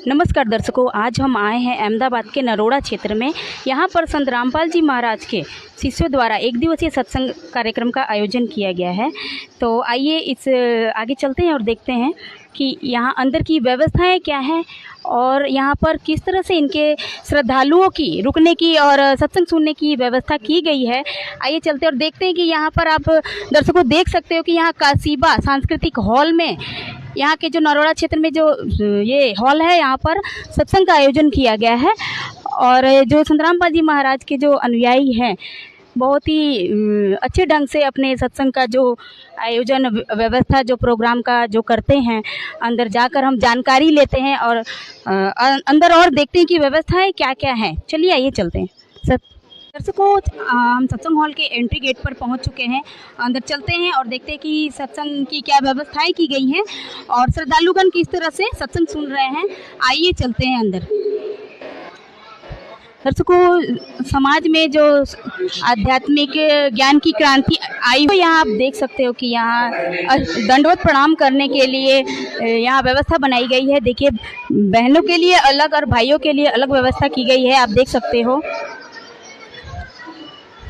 नमस्कार दर्शकों, आज हम आए हैं अहमदाबाद के नरोड़ा क्षेत्र में। यहाँ पर संत रामपाल जी महाराज के शिष्यों द्वारा एक दिवसीय सत्संग कार्यक्रम का आयोजन किया गया है। तो आइए इस आगे चलते हैं और देखते हैं कि यहाँ अंदर की व्यवस्थाएं क्या हैं और यहाँ पर किस तरह से इनके श्रद्धालुओं की रुकने की और सत्संग सुनने की व्यवस्था की गई है। आइए चलते और देखते हैं कि यहाँ पर आप दर्शकों देख सकते हो कि यहाँ काशीबा सांस्कृतिक हॉल में, यहाँ के जो नरोड़ा क्षेत्र में जो ये हॉल है, यहाँ पर सत्संग का आयोजन किया गया है। और जो संत रामपाल जी महाराज के जो अनुयायी हैं बहुत ही अच्छे ढंग से अपने सत्संग का जो आयोजन व्यवस्था, जो प्रोग्राम का जो करते हैं, अंदर जाकर हम जानकारी लेते हैं और अंदर और देखते हैं कि व्यवस्थाएं क्या क्या हैं। चलिए आइए चलते हैं। दर्शकों, हम सत्संग हॉल के एंट्री गेट पर पहुंच चुके हैं। अंदर चलते हैं और देखते हैं कि सत्संग की क्या व्यवस्थाएं की गई हैं और श्रद्धालुगण किस तरह से सत्संग सुन रहे हैं। आइए चलते हैं अंदर। दर्शकों, समाज में जो आध्यात्मिक ज्ञान की क्रांति आई हो, यहाँ आप देख सकते हो कि यहाँ दंडवत प्रणाम करने के लिए यहाँ व्यवस्था बनाई गई है। देखिए, बहनों के लिए अलग और भाइयों के लिए अलग व्यवस्था की गई है, आप देख सकते हो।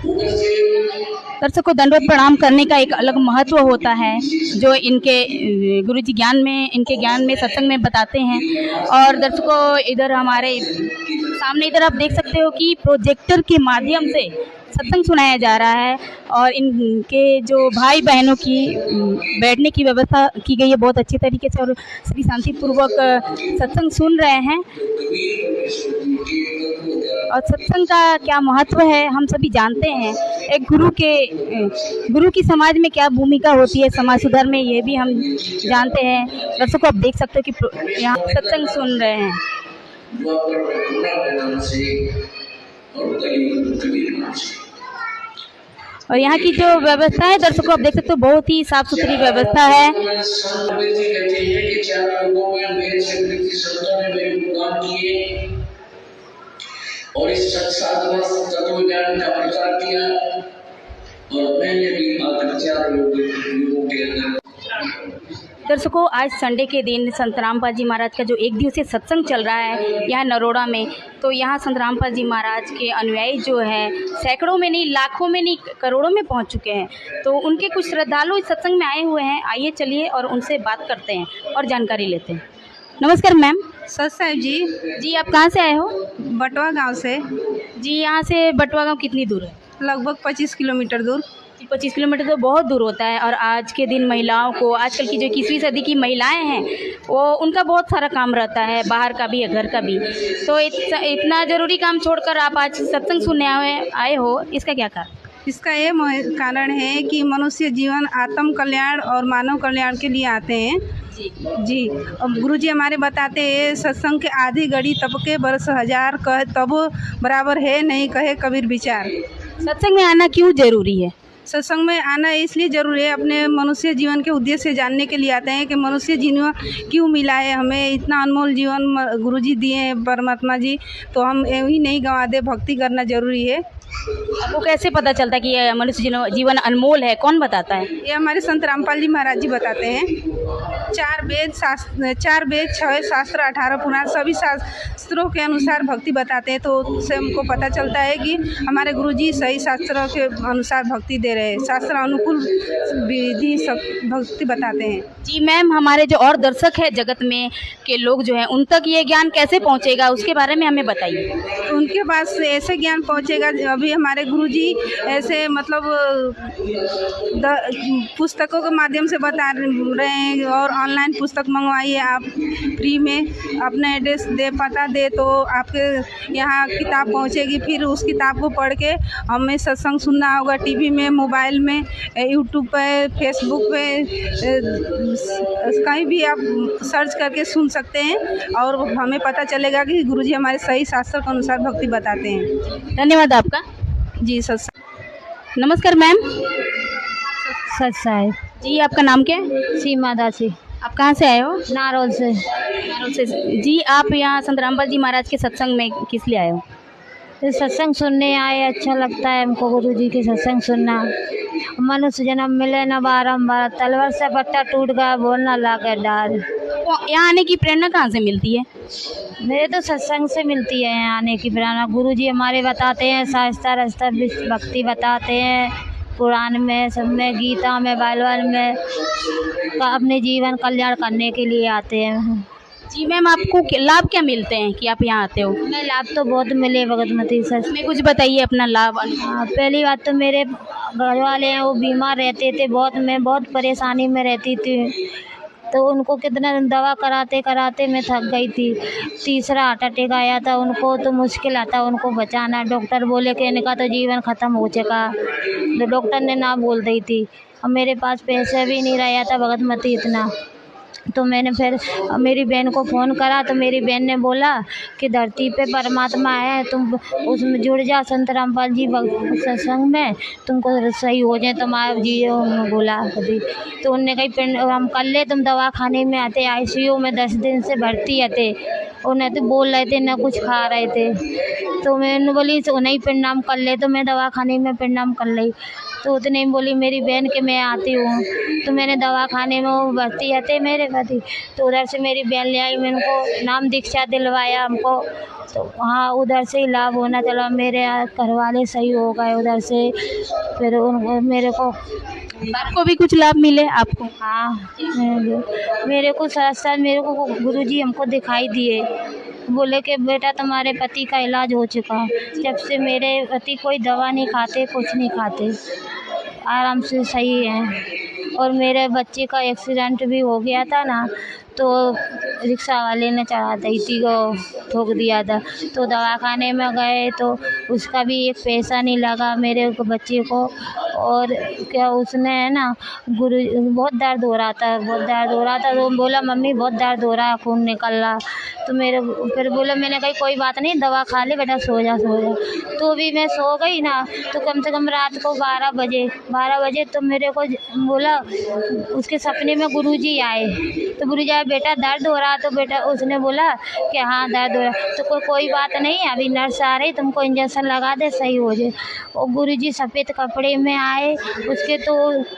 दर्शकों, दंडवत प्रणाम करने का एक अलग महत्व होता है जो इनके गुरुजी इनके ज्ञान में सत्संग में बताते हैं। और दर्शकों, इधर हमारे सामने इधर आप देख सकते हो कि प्रोजेक्टर के माध्यम से सत्संग सुनाया जा रहा है और इनके जो भाई बहनों की बैठने की व्यवस्था की गई है बहुत अच्छी तरीके से और सभी शांतिपूर्वक सत्संग सुन रहे हैं। और सत्संग का क्या महत्व है हम सभी जानते हैं। एक गुरु की समाज में क्या भूमिका होती है समाज सुधार में, ये भी हम जानते हैं। दर्शकों, आप देख सकते हो कि यहाँ सत्संग सुन रहे हैं। और यहाँ की जो व्यवस्था है दर्शकों, आप देख सकते हो बहुत ही साफ सुथरी व्यवस्था है। और इस साधना तत्व ज्ञान का प्रचार किया और मैंने भी मात्र 4 लोगों के अंदर। दर्शकों, आज संडे के दिन संत रामपाल जी महाराज का जो एक दिवसीय सत्संग चल रहा है यहाँ नरोड़ा में। तो यहाँ संत रामपाल जी महाराज के अनुयायी जो है सैकड़ों में नहीं, लाखों में नहीं, करोड़ों में पहुँच चुके हैं। तो उनके कुछ श्रद्धालु इस सत्संग में आए हुए हैं। आइए चलिए और उनसे बात करते हैं और जानकारी लेते हैं। नमस्कार मैम। सत साहिब जी, आप कहाँ से आए हो? बटवा गांव से। जी, यहाँ से बटवा गांव कितनी दूर है? लगभग 25 किलोमीटर दूर। 25 किलोमीटर तो बहुत दूर होता है। और आज के दिन महिलाओं को, आजकल की जो 21वीं सदी की महिलाएं हैं, वो उनका बहुत सारा काम रहता है, बाहर का भी घर का भी। तो इतना ज़रूरी काम छोड़कर आप आज सत्संग सुनने आए हो, इसका क्या कारण? इसका ये कारण है कि मनुष्य जीवन आत्म कल्याण और मानव कल्याण के लिए आते हैं। जी, और गुरुजी हमारे बताते हैं सत्संग के आधी घड़ी तब के बरस हजार, कहे तब बराबर है नहीं कहे कबीर विचार। सत्संग में आना क्यों जरूरी है? सत्संग में आना इसलिए ज़रूरी है, अपने मनुष्य जीवन के उद्देश्य जानने के लिए आते हैं कि मनुष्य जीवन क्यों मिला है, हमें इतना अनमोल जीवन गुरुजी दिए हैं परमात्मा जी, तो हम यही नहीं गंवा दे, भक्ति करना ज़रूरी है। आपको कैसे पता चलता है कि ये मनुष्य जीवन अनमोल है? कौन बताता है? ये हमारे संत रामपाल जी महाराज जी बताते हैं। 4 वेद 6 शास्त्र 18 पुराण सभी शास्त्रों के अनुसार भक्ति बताते हैं। तो उससे हमको पता चलता है कि हमारे गुरुजी सही शास्त्रों के अनुसार भक्ति दे रहे हैं, शास्त्र अनुकूल विधि सब भक्ति बताते हैं। जी मैम, हमारे जो और दर्शक है जगत में के लोग जो हैं, उन तक ये ज्ञान कैसे पहुंचेगा, उसके बारे में हमें बताइए। उनके पास ऐसे ज्ञान पहुंचेगा, अभी हमारे गुरुजी ऐसे मतलब पुस्तकों के माध्यम से बता रहे हैं। और ऑनलाइन पुस्तक मंगवाइए आप फ्री में, अपना एड्रेस दे, पता दे, तो आपके यहाँ किताब पहुँचेगी। फिर उस किताब को पढ़ के हमें सत्संग सुनना होगा, टीवी में, मोबाइल में, यूट्यूब पे, फेसबुक पे, कहीं भी आप सर्च करके सुन सकते हैं और हमें पता चलेगा कि गुरुजी हमारे सही शास्त्र के अनुसार भक्ति बताते हैं। धन्यवाद आपका। जी सत। नमस्कार मैम। सत साहिब जी, आपका नाम क्या है? सीमा दासी। आप कहाँ से आए हो? नारोल से। नारोल से। जी, आप यहाँ संत रामपाल जी महाराज के सत्संग में किस लिए आए हो? सत्संग सुनने आए, अच्छा लगता है हमको गुरु जी के सत्संग सुनना। मनुष्य जन्म मिले न बारंबार, तलवार से पट्टा टूट गया बोलना लागे डार। आपको यहाँ आने की प्रेरणा कहाँ से मिलती है? मेरे तो सत्संग से मिलती है यहाँ आने की प्रेरणा। गुरु जी हमारे बताते हैं, शास्त्र रास्ता भक्ति बताते हैं, पुराण में, सब में, गीता में, बाइबल में, अपने जीवन कल्याण करने के लिए आते हैं। जी मैम, आपको लाभ क्या मिलते हैं कि आप यहाँ आते हो? मैं लाभ तो बहुत मिले भगतमती सर। मैं कुछ बताइए अपना लाभ। पहली बात तो मेरे घर वाले हैं वो बीमार रहते थे बहुत, मैं बहुत परेशानी में रहती थी, तो उनको कितना दवा कराते कराते मैं थक गई थी। तीसरा हार्ट अटैक आया था उनको, तो मुश्किल आता उनको बचाना। डॉक्टर बोले कि इनका तो जीवन ख़त्म हो चुका, तो डॉक्टर ने ना बोल दी थी। और मेरे पास पैसे भी नहीं रहा था भगतमती इतना, तो मैंने फिर मेरी बहन को फ़ोन करा, तो मेरी बहन ने बोला कि धरती पे परमात्मा है, तुम उसमें जुड़ जा संत रामपाल जी सत्संग में, तुमको सही हो जाए तुम्हारा जियो। उन्होंने बोला कभी, तो उनने कही हम कर ले, तुम दवाखाने में आते, ICU में 10 दिन से भर्ती आते, उन्हें तो बोल रहे थे ना कुछ खा रहे थे, तो मैंने बोली उन्हें प्रणाम कर ले, तो मैं दवाखाने में प्रणाम कर ली। तो उतने बोली मेरी बहन के मैं आती हूँ, तो मैंने दवाखाने में वो भर्ती आते मेरे पति, तो उधर से मेरी बहन ले आई, मैं उनको नाम दीक्षा दिलवाया हमको, तो हाँ उधर से ही लाभ होना चला। मेरे घर वाले सही हो गए उधर से, फिर मेरे को आपको भी कुछ लाभ मिले आपको? हाँ मेरे को साथ साथ मेरे को गुरुजी हमको दिखाई दिए, बोले कि बेटा तुम्हारे पति का इलाज हो चुका। जब से मेरे पति कोई दवा नहीं खाते, कुछ नहीं खाते, आराम से सही हैं। और मेरे बच्चे का एक्सीडेंट भी हो गया था ना, तो रिक्शा वाले ने चढ़ा दी थी को ठोक दिया था, तो दवाखाने में गए तो उसका भी एक पैसा नहीं लगा मेरे बच्चे को। और क्या उसने है ना गुरु बहुत दर्द हो रहा था, बहुत दर्द हो रहा था, तो बोला मम्मी बहुत दर्द हो रहा है, खून निकल रहा, तो मेरे फिर बोला, मैंने कही कोई बात नहीं, दवा खा ले बेटा, सो जा सो जा। तो भी मैं सो गई ना, तो कम से कम रात को 12 बजे तो मेरे को बोला, उसके सपने में गुरुजी आए, तो गुरुजी आए बेटा दर्द हो रहा, तो बेटा उसने बोला कि हाँ दर्द हो रहा, तो कोई बात नहीं, अभी नर्स आ रही, तुमको इंजेक्शन लगा दे सही हो जाए। और गुरुजी सफ़ेद कपड़े में आए, उसके तो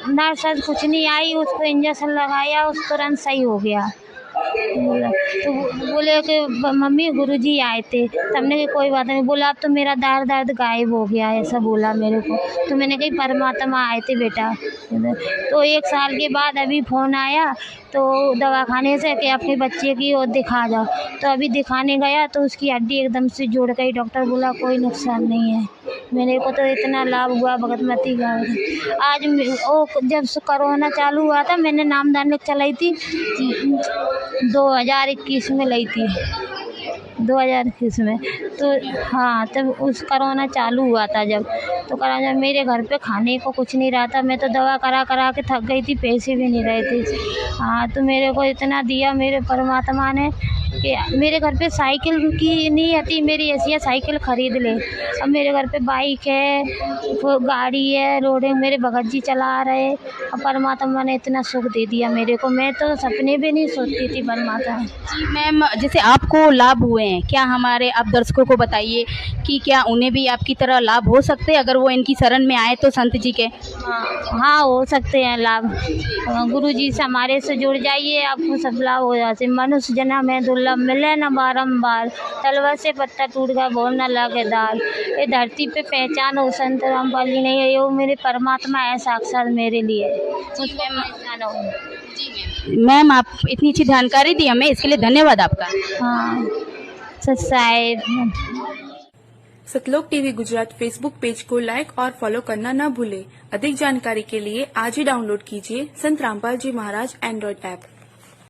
नर्स कुछ नहीं आई, उसको इंजेक्शन लगाया, उस तुरंत सही हो गया। तो बोले कि मम्मी गुरुजी आए थे, सबने कहा कोई बात नहीं, बोला अब तो मेरा दर्द गायब हो गया, ऐसा बोला मेरे को। तो मैंने कही परमात्मा आए थे बेटा। तो 1 साल के बाद अभी फ़ोन आया तो दवाखाने से कि अपने बच्चे की और दिखा जाओ, तो अभी दिखाने गया तो उसकी हड्डी एकदम से जुड़ गई, डॉक्टर बोला कोई नुकसान नहीं है। मेरे को तो इतना लाभ हुआ भगतमती का। आज वो जब से कोरोना चालू हुआ था, मैंने नामदान चलाई थी 2021 में लाई थी, 2021 में, तो हाँ तब उस कोरोना चालू हुआ था जब, तो कोरोना मेरे घर पे खाने को कुछ नहीं रहा था, मैं तो दवा करा के थक गई थी, पैसे भी नहीं रहे थे। हाँ तो मेरे को इतना दिया मेरे परमात्मा ने कि मेरे घर पे साइकिल की नहीं आती, मेरी ऐसी साइकिल ख़रीद ले। अब मेरे घर पे बाइक है, गाड़ी है, रोड है, मेरे भगत जी चला रहे, और परमात्मा ने इतना सुख दे दिया मेरे को, मैं तो सपने भी नहीं सोचती थी परमात्मा। जी मैम, जैसे आपको लाभ हुए हैं, क्या हमारे आप दर्शकों को बताइए कि क्या उन्हें भी आपकी तरह लाभ हो सकते हैं अगर वो इनकी शरण में आए तो संत जी के? हाँ हो सकते हैं लाभ, गुरु जी से हमारे से जुड़ जाइए, आपको सब लाभ हो जाते। मनुष्य जन्म है दुर्लभ, मिले न बारंबार, तलवार से पत्ता टूट गया बोल न लगे दाल। ये धरती पे पहचान हो संत रामपाल जी नहीं है, ये मेरे परमात्मा है साक्षात मेरे लिए। मैम आप इतनी अच्छी जानकारी दी हमें, इसके लिए धन्यवाद आपका। हाँ सच्चाई। सतलोक टीवी गुजरात फेसबुक पेज को लाइक और फॉलो करना न भूलें। अधिक जानकारी के लिए आज ही डाउनलोड कीजिए संत रामपाल जी महाराज एंड्रॉइड ऐप।